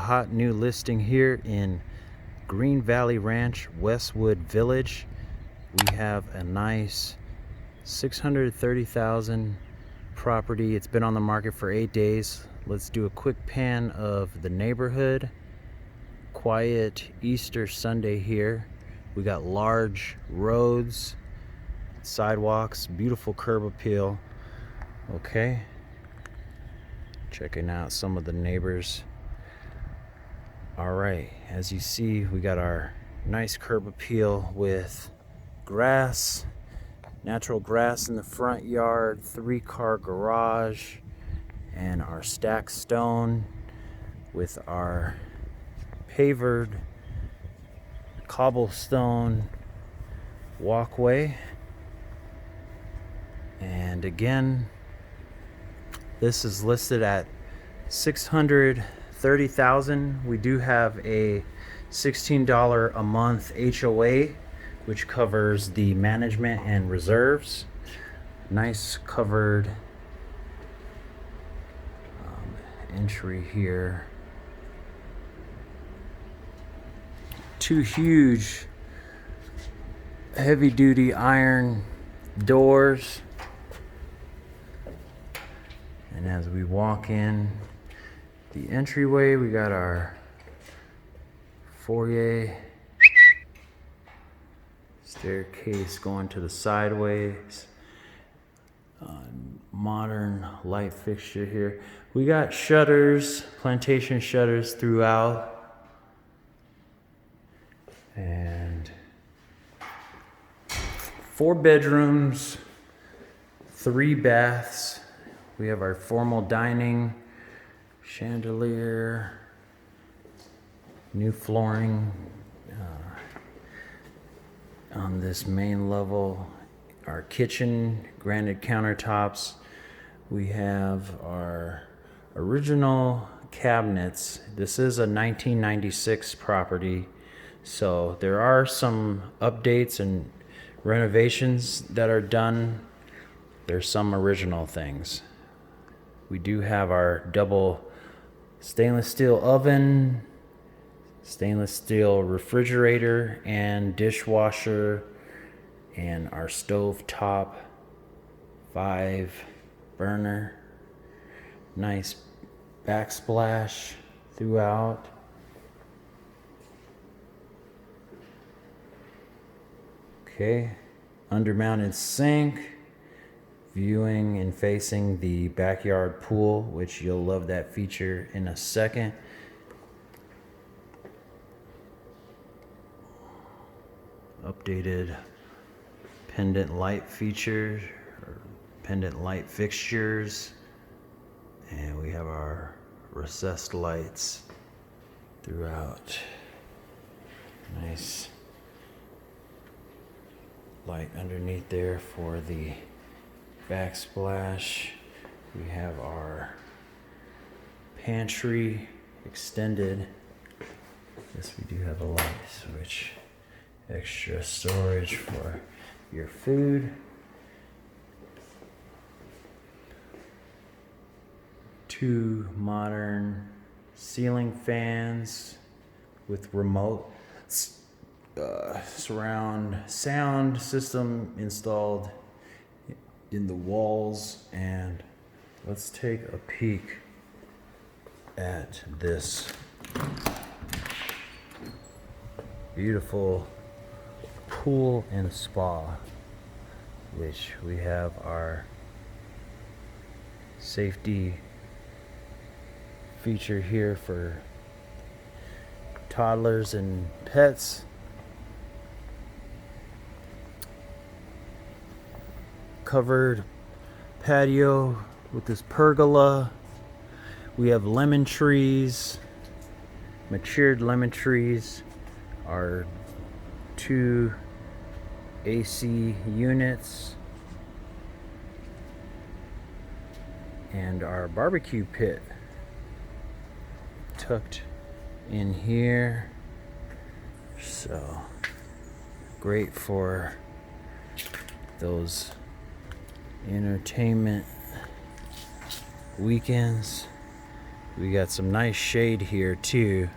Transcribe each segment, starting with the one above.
hot new listing here in Green Valley Ranch, Westwood Village. We have a nice 630,000 property. It's been on the market for 8 days. Let's do a quick pan of the neighborhood. Quiet Easter Sunday here. We got large roads, sidewalks, beautiful curb appeal. Okay, checking out some of the neighbors. All right, as you see, we got our nice curb appeal with grass, natural grass in the front yard, 3-car garage, and our stacked stone with our pavered cobblestone walkway. And again, this is listed at $630,000. We do have a $16 a month HOA, which covers the management and reserves. Nice covered entry here. 2 huge heavy duty iron doors. And as we walk in the entryway, we got our foyer, staircase going to the sideways. Modern light fixture here. We got shutters, plantation shutters throughout. And 4 bedrooms, 3 baths. We have our formal dining, chandelier, new flooring on this main level. Our kitchen, granite countertops. We have our original cabinets. This is a 1996 property, so there are some updates and renovations that are done. There's some original things. We do have our double stainless steel oven, stainless steel refrigerator and dishwasher, and our stove top 5 burner. Nice backsplash throughout. Okay, undermounted sink, viewing and facing the backyard pool, which you'll love that feature in a second. Updated pendant light features, or pendant light fixtures, and we have our recessed lights throughout. Nice light underneath there for the backsplash. We have our pantry extended. Yes, we do have a light switch. Extra storage for your food. 2 modern ceiling fans with remote surround sound system installed in the walls. And let's take a peek at this beautiful pool and spa, which we have our safety feature here for toddlers and pets. Covered patio with this pergola. We have lemon trees, matured lemon trees. Our 2 AC units and our barbecue pit tucked in here. So great for those entertainment weekends. We got some nice shade here too.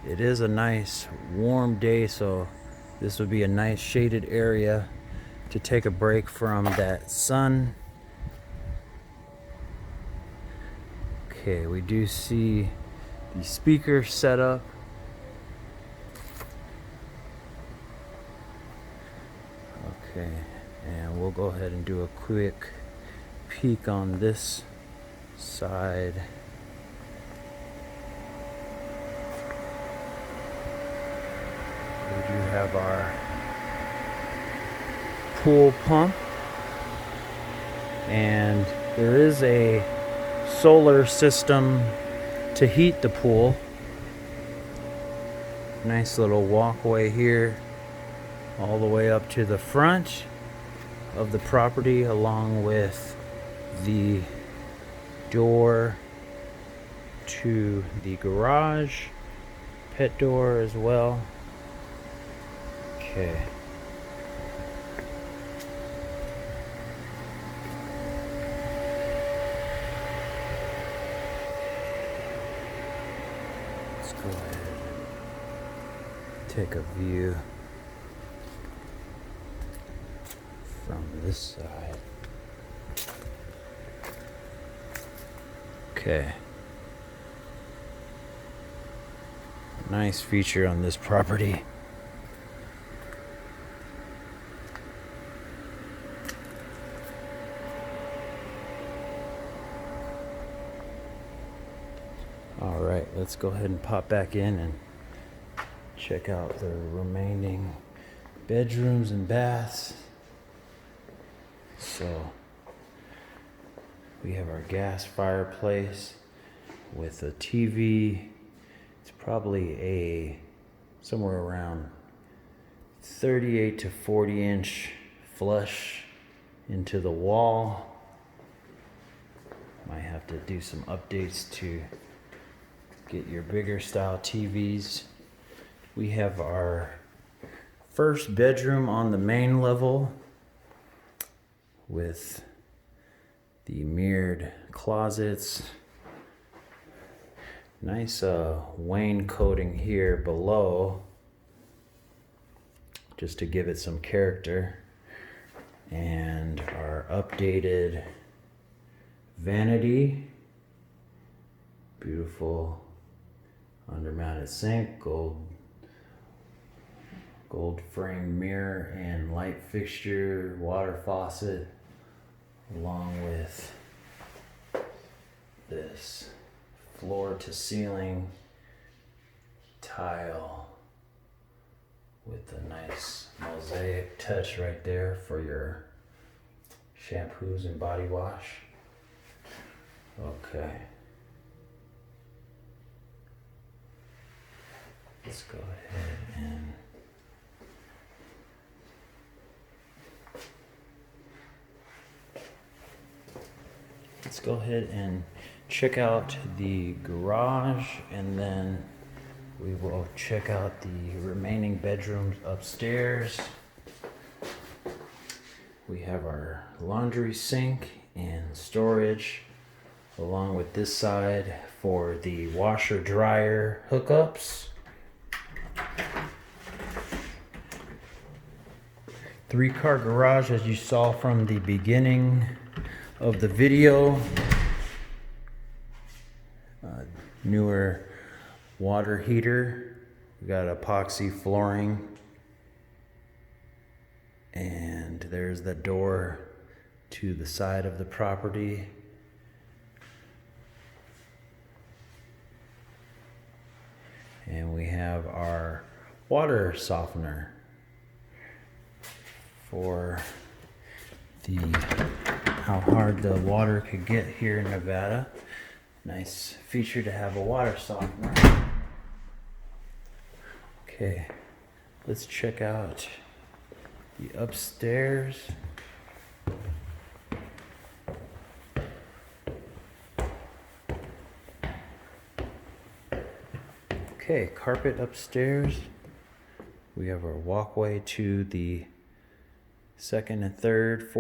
It is a nice warm day, so this would be a nice shaded area to take a break from that sun. Okay, we do see the speaker setup. Okay, and we'll go ahead and do a quick peek on this side. We do have our pool pump, and there is a solar system to heat the pool. Nice little walkway here all the way up to the front of the property, along with the door to the garage, pet door as well. Okay. Let's go ahead and take a view from this side. Okay. Nice feature on this property. All right, let's go ahead and pop back in and check out the remaining bedrooms and baths. So we have our gas fireplace with a TV. It's probably somewhere around 38 to 40 inch flush into the wall. Might have to do some updates to get your bigger style TVs. We have our first bedroom on the main level with the mirrored closets. Nice wainscoting here below, just to give it some character. And our updated vanity, beautiful undermounted sink, gold frame mirror and light fixture, water faucet, along with this floor to ceiling tile with a nice mosaic touch right there for your shampoos and body wash. Okay. Let's go ahead and check out the garage, and then we will check out the remaining bedrooms upstairs. We have our laundry sink and storage, along with this side for the washer dryer hookups. 3-car garage, as you saw from the beginning of the video. Newer water heater. We got epoxy flooring, and there's the door to the side of the property. And we have our water softener for how hard the water could get here in Nevada. Nice feature to have a water softener. Okay, let's check out the upstairs. Okay, carpet upstairs. We have our walkway to the second and third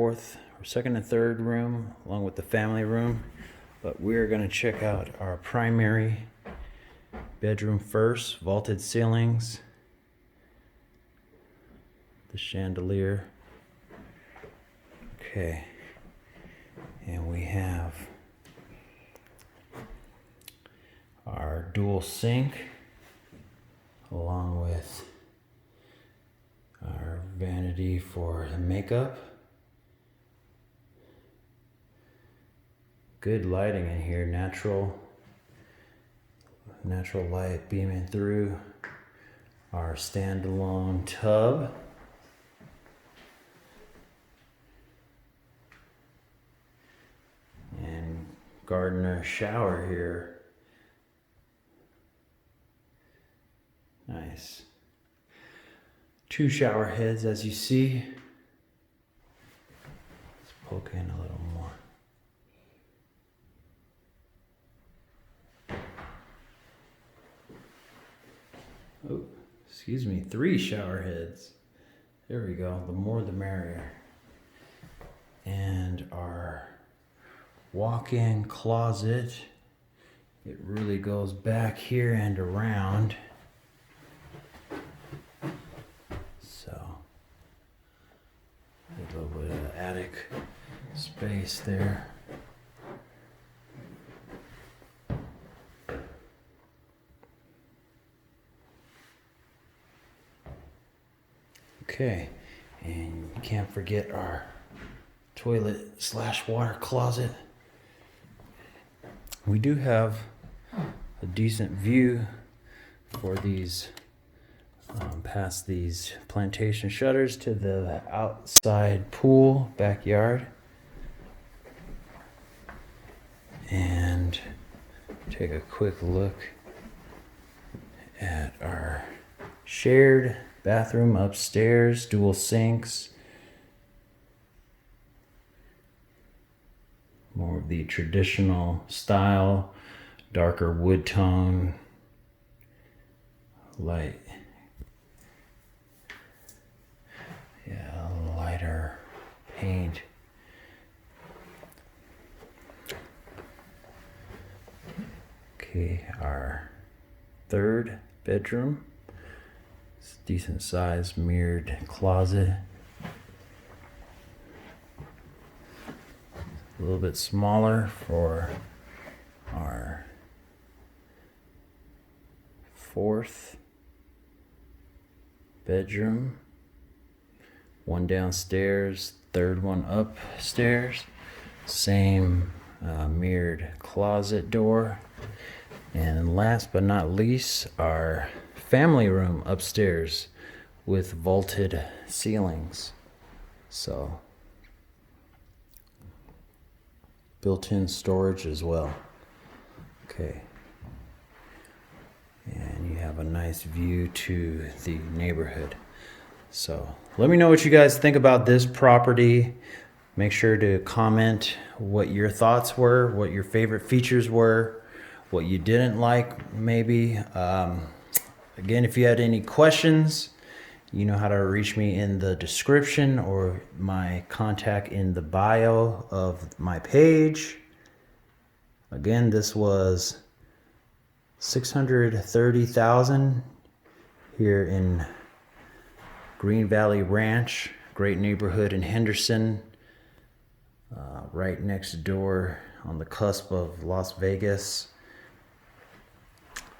room, along with the family room. But we're going to check out our primary bedroom first. Vaulted ceilings, the chandelier. Okay, and we have our dual sink along with our vanity for the makeup. Good lighting in here, natural light beaming through. Our standalone tub. And gardener shower here. Nice. 2 shower heads, as you see. Let's poke in a little more. Oh, excuse me, 3 shower heads. There we go, the more the merrier. And our walk-in closet. It really goes back here and around. So, a little bit of attic space there. Okay, and you can't forget our toilet/water closet. We do have a decent view for these, past these plantation shutters to the outside pool, backyard. And take a quick look at our shared bathroom upstairs, dual sinks. More of the traditional style, darker wood tone, light, lighter paint. Okay, our 3rd bedroom. It's a decent sized mirrored closet. A little bit smaller for our 4th bedroom. 1 downstairs, 3rd one upstairs. Same mirrored closet door. And last but not least, our family room upstairs with vaulted ceilings. So, built-in storage as well. Okay. And you have a nice view to the neighborhood. So let me know what you guys think about this property. Make sure to comment what your thoughts were, what your favorite features were, what you didn't like maybe. Again, if you had any questions, you know how to reach me in the description or my contact in the bio of my page. Again, this was $630,000 here in Green Valley Ranch, great neighborhood in Henderson, right next door on the cusp of Las Vegas.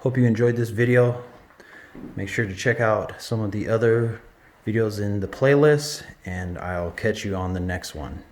Hope you enjoyed this video. Make sure to check out some of the other videos in the playlist, and I'll catch you on the next one.